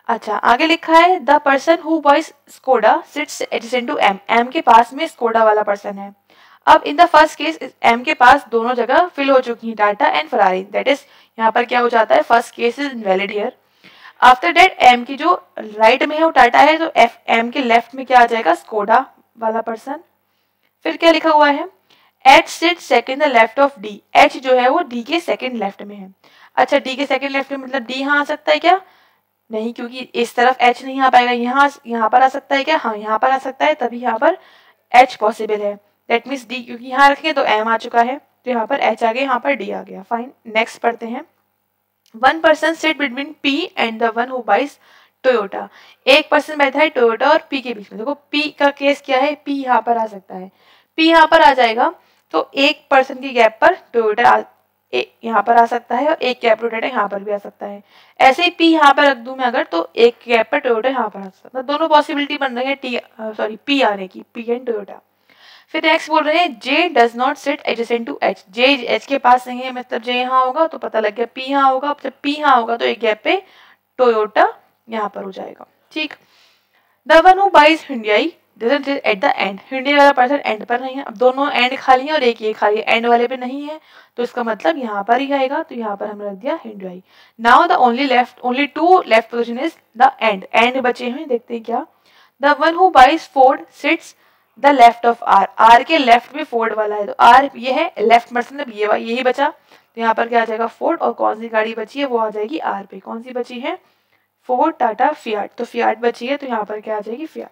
Speaker 1: अच्छा, आगे लिखा है the person who buys Skoda sits adjacent to M। M के पास में स्कोडा वाला पर्सन है। अब in the first case M के पास दोनों जगह फिल हो चुकी है, Tata and Ferrari, that is यहाँ पर क्या हो जाता है, first case is invalid here. After that M की जो राइट में है वो टाटा है, तो M के लेफ्ट में क्या आ जाएगा, स्कोडा वाला पर्सन। फिर क्या लिखा हुआ है, H sit second the left of D। H जो है वो D के सेकंड लेफ्ट में है। अच्छा, D के सेकंड लेफ्ट में मतलब D यहाँ आ सकता है क्या, नहीं, क्योंकि इस तरफ H नहीं आ पाएगा। यहाँ पर आ सकता है क्या, हाँ यहाँ पर आ सकता है, तभी यहाँ पर H पॉसिबल है। दैट मीन्स D, क्योंकि यहाँ रखेंगे तो M आ चुका है, तो यहाँ पर H आ गया, यहाँ पर D आ गया। फाइन, नेक्स्ट पढ़ते हैं। 1 person sit between P and the one who buys Toyota. एक पर्सन बैठा है टोयोटा और P के बीच में। देखो P का केस क्या है, P यहाँ पर आ सकता है, P यहाँ पर आ जाएगा, तो एक पर्सन की गैप पर टोयोटा यहाँ पर आ सकता है और एक गैप टोयोटा यहाँ पर भी आ सकता है। ऐसे ही P यहाँ पर रख दूं मैं अगर, तो एक गैप पर टोयोटा यहाँ पर आ सकता है। दोनों पॉसिबिलिटी बन रही है P आने की, P एंड टोयोटा। फिर नेक्स्ट बोल रहे हैं J does not sit adjacent to H। J H के पास नहीं है, मतलब J यहाँ होगा तो पता लग गया P यहाँ होगा, जब P यहाँ होगा तो एक गैप पे टोयोटा यहाँ पर हो जाएगा। ठीक, the one who buys Hyundai doesn't sit at the end। Hyundai वाला पर्सन एंड पर नहीं है। अब दोनों एंड खाली है और एक ये खाली है, एंड वाले पे नहीं है, तो इसका मतलब यहाँ पर ही आएगा, तो यहाँ पर हमने रख दिया Hyundai। Now the only 2 left position is the end. End बचे हैं, देखते हैं क्या। The one who buys Ford sits the left of R। R के लेफ्ट में फोर्ड वाला है, तो R ये है लेफ्ट पर्सन, अब ये यही बचा, तो यहाँ पर क्या आ जाएगा, फोर्ड। और कौन सी गाड़ी बची है, वो आ जाएगी R पे। कौन सी बची है, फोर्ड, टाटा, फियाट, तो फियाट बची है, तो यहाँ पर क्या आ जाएगी, फियाट।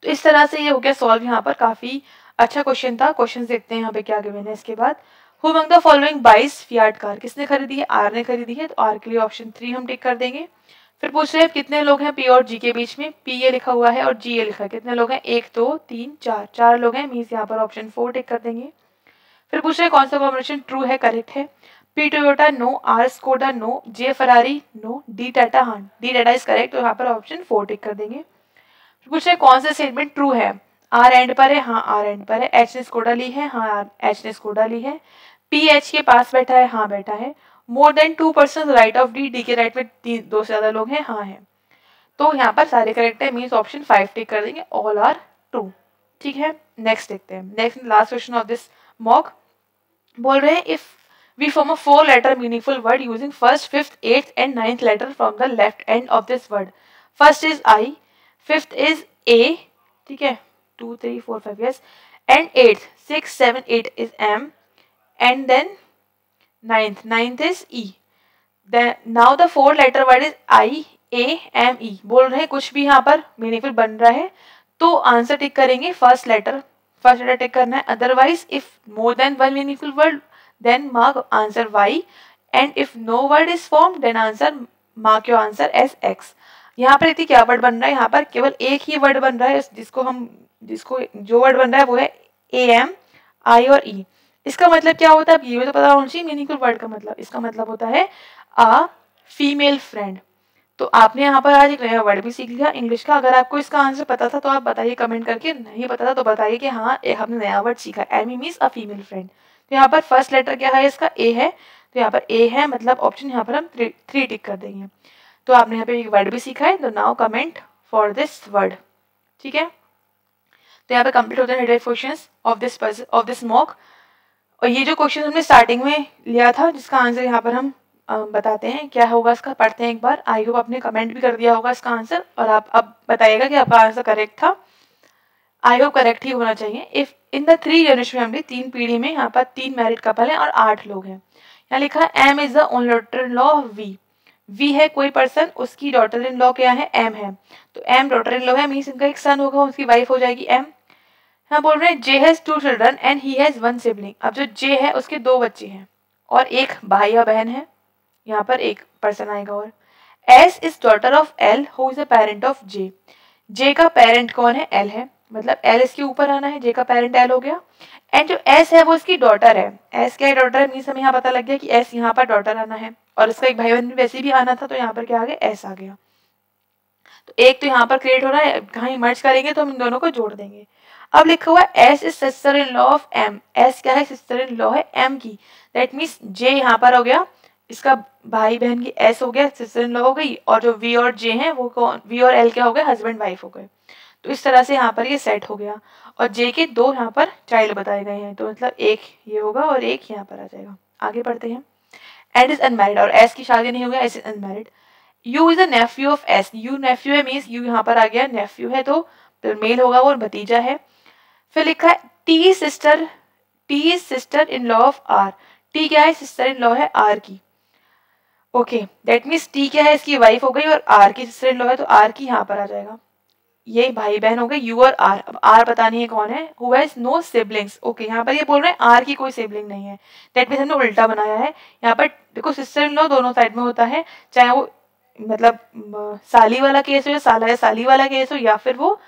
Speaker 1: तो इस तरह से ये हो गया सॉल्व। यहाँ पर काफी अच्छा क्वेश्चन था। क्वेश्चन देखते हैं यहाँ पे क्या गिवन है इसके बाद। Who among the following buys Fiat car. किसने खरीदी है, R ने खरीदी है, तो R के लिए ऑप्शन 3 हम टिक कर देंगे। फिर पूछ रहे हैं कितने लोग हैं P और G के बीच में। P ये लिखा हुआ है और G ये लिखा है, कितने लोग हैं, 1 2 3 4, 4 लोग हैं, मीन्स यहाँ पर ऑप्शन 4 टिक कर देंगे। फिर पूछ रहे हैं कौन सा कॉम्बिनेशन ट्रू है, करेक्ट है। P Toyota no, R Skoda no, J Ferrari no, D Tata हाँ, D टाटा इज करेक्ट, तो यहाँ पर ऑप्शन 4 टिक कर देंगे। फिर पूछ रहे हैं कौन सा स्टेटमेंट ट्रू है, R एंड पर है, हाँ R एंड पर है। H ने स्कोडा ली है, हाँ H ने स्कोडा ली है। P H के पास बैठा है, हाँ बैठा है। More than 2 person right of D, D के राइट में 2 से ज्यादा लोग हैं, हाँ है। तो यहाँ पर सारे करेक्ट है, मीन्स ऑप्शन 5 टिक कर देंगे, ऑल आर ट्रू। ठीक है, नेक्स्ट देखते हैं। Next last question of this mock बोल रहे हैं if we form a 4 letter meaningful word using first, fifth, 8th and 9th letter from the left end of this word. First is I, fifth is A, ठीक है, 2 3 4 5 yes, and 8th 6 7 8 is M, and then 9th is E। Now the 4 letter word is I A M E। बोल रहे हैं कुछ भी यहाँ पर meaningful बन रहा है तो आंसर टिक करेंगे फर्स्ट लेटर टिक करना है। Otherwise if more than 1 meaningful word then mark answer Y, and if no word is form then answer mark your answer as X। यहाँ पर देखिए क्या वर्ड बन रहा है, यहाँ पर केवल एक ही वर्ड बन रहा है, जिसको जो वर्ड बन रहा है वो है AM I और E। इसका मतलब क्या होता है, अब ये तो पता होना चाहिए मीनिंगफुल वर्ड का मतलब। इसका मतलब होता है अ फीमेल फ्रेंड। तो आपने यहाँ पर आज एक नया वर्ड भी सीख लिया इंग्लिश का। अगर आपको इसका आंसर पता था तो आप बताइए कमेंट करके, नहीं पता था तो बताइए कि हाँ हमने नया वर्ड सीखा, ami means a female friend. तो यहाँ पर फर्स्ट लेटर क्या है इसका, A है, तो यहाँ पर A है, मतलब ऑप्शन यहाँ पर हम 3 टिक कर देंगे। तो आपने यहाँ पे एक वर्ड भी सीखा है, तो now comment for this word. ठीक है, तो यहाँ पे कंप्लीट होते हैं 100 क्वेश्चंस ऑफ दिस मॉक। और ये जो क्वेश्चन हमने स्टार्टिंग में लिया था जिसका आंसर यहाँ पर हम बताते हैं क्या होगा इसका, पढ़ते हैं एक बार। आई होप आपने कमेंट भी कर दिया होगा इसका आंसर और आप अब बताइएगा कि आपका आंसर करेक्ट था। आई होप करेक्ट ही होना चाहिए। If in the 3 generation family, 3 पीढ़ी में यहाँ पर 3 मैरिड कपल हैं और 8 लोग हैं। यहाँ लिखा है M is the only daughter in law of V. V है कोई पर्सन, उसकी डॉटर इन लॉ क्या है, एम है। तो एम डॉटर इन लॉ है, मीन्स इनका एक सन होगा, उसकी वाइफ हो जाएगी एम। यहाँ बोल रहे हैं J has 2 children and he has 1 sibling. अब जो जे है उसके 2 बच्चे हैं और एक भाई या बहन है, यहाँ पर एक पर्सन आएगा। और S is daughter of L who is the parent of J. J का पेरेंट कौन है, एल है, मतलब एल इसके ऊपर आना है, जे का पेरेंट एल हो गया। एंड जो एस है वो इसकी डॉटर है। एस क्या है, डॉटर है, मीन्स हमें यहाँ पता लग गया कि एस यहाँ पर डॉटर आना है और इसका एक भाई बहन वैसे भी आना था, तो यहाँ पर क्या आ गया, एस आ गया। तो एक तो यहाँ पर क्रिएट हो रहा है, कहीं मर्ज करेंगे तो हम इन दोनों को जोड़ देंगे। अब लिखा हुआ है S is sister in law of M. S क्या है, सिस्टर इन लॉ है एम की। दैट मीन्स जे यहाँ पर हो गया, इसका भाई बहन की एस हो गया, सिस्टर इन लॉ हो गई, और जो वी और जे हैं वो कौन, वी और एल क्या हो गए, हस्बैंड वाइफ हो गए। तो इस तरह से यहाँ पर ये सेट हो गया और जे के 2 यहाँ पर चाइल्ड बताए गए हैं, तो मतलब एक ये होगा और एक यहाँ पर आ जाएगा। आगे बढ़ते हैं। एंड इज अनमैरिड, और एस की शादी नहीं हो गया, S is unmarried. U is a nephew of S. U nephew है, मीन्स यू यहाँ पर आ गया, नेफ्यू है तो मेल होगा वो, भतीजा है। फिर लिखा है T sister, T is sister in law of R. T क्या है, सिस्टर इन लॉ है आर की। ओके, दैट मीन्स टी क्या है, इसकी वाइफ हो गई और आर की सिस्टर इन लॉ है, तो आर की यहाँ पर आ जाएगा। ये भाई बहन हो गए यू और आर। अब आर बतानी है कौन है, who has no siblings. Okay, यहाँ पर ये बोल रहे हैं आर की कोई सिबलिंग नहीं है, दैट मीन्स हमने उल्टा बनाया है। यहाँ पर देखो सिस्टर इन लॉ दोनों साइड में होता है, चाहे वो मतलब साली वाला केस हो या साला या साली वाला केस हो, या फिर वो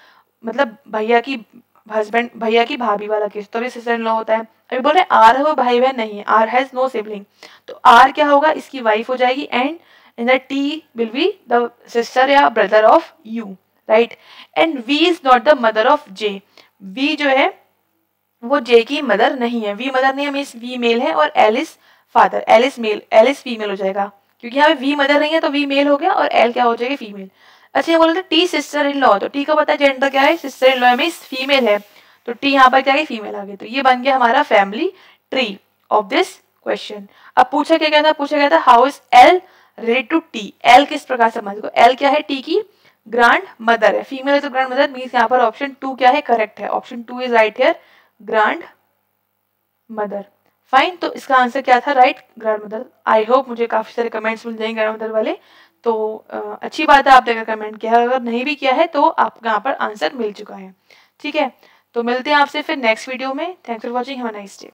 Speaker 1: मतलब भैया की हस्बैंड भैया की भाभी वाला केस, तो भी सिस्टर इन लॉ होता है। अभी बोल रहे हैं आर है वो भाई बहन नहीं है, आर हैज नो सिबलिंग, तो आर क्या होगा, इसकी वाइफ हो जाएगी। And in the T will be the sister या brother of U, right. And V is not the mother of J. V जो है वो जे की मदर नहीं है, वी मदर नहीं है, मीन्स वी मेल है और L is father. L is male, L is female हो जाएगा, क्योंकि यहाँ पे वी मदर नहीं है तो वी मेल हो गया और एल क्या हो जाएगी, फीमेल। अच्छा, ये बोल रहे थे टी सिस्टर इन लॉ, तो टी का पता है जेंडर क्या है, sister in law means female है, तो टी यहाँ पर क्या है, फीमेल आ गई। तो ये बन गया हमारा family tree of this question. अब पूछा क्या गया था, पूछा गया था how is L related to T. L किस प्रकार से समझ, एल क्या है, टी की ग्रैंड मदर है, फीमेल है तो ग्रैंड मदर, मीन्स यहाँ पर ऑप्शन 2 क्या है, करेक्ट है, option 2 is right here, grand mother. Fine, तो इसका आंसर क्या था, right, grand mother. I hope मुझे काफी सारे कमेंट्स मिल जाएंगे ग्रैंड मदर वाले, तो अच्छी बात है आपने अगर कमेंट किया है, अगर नहीं भी किया है तो आपको यहाँ पर आंसर मिल चुका है। ठीक है, तो मिलते हैं आपसे फिर नेक्स्ट वीडियो में। Thanks for watching, have a nice day.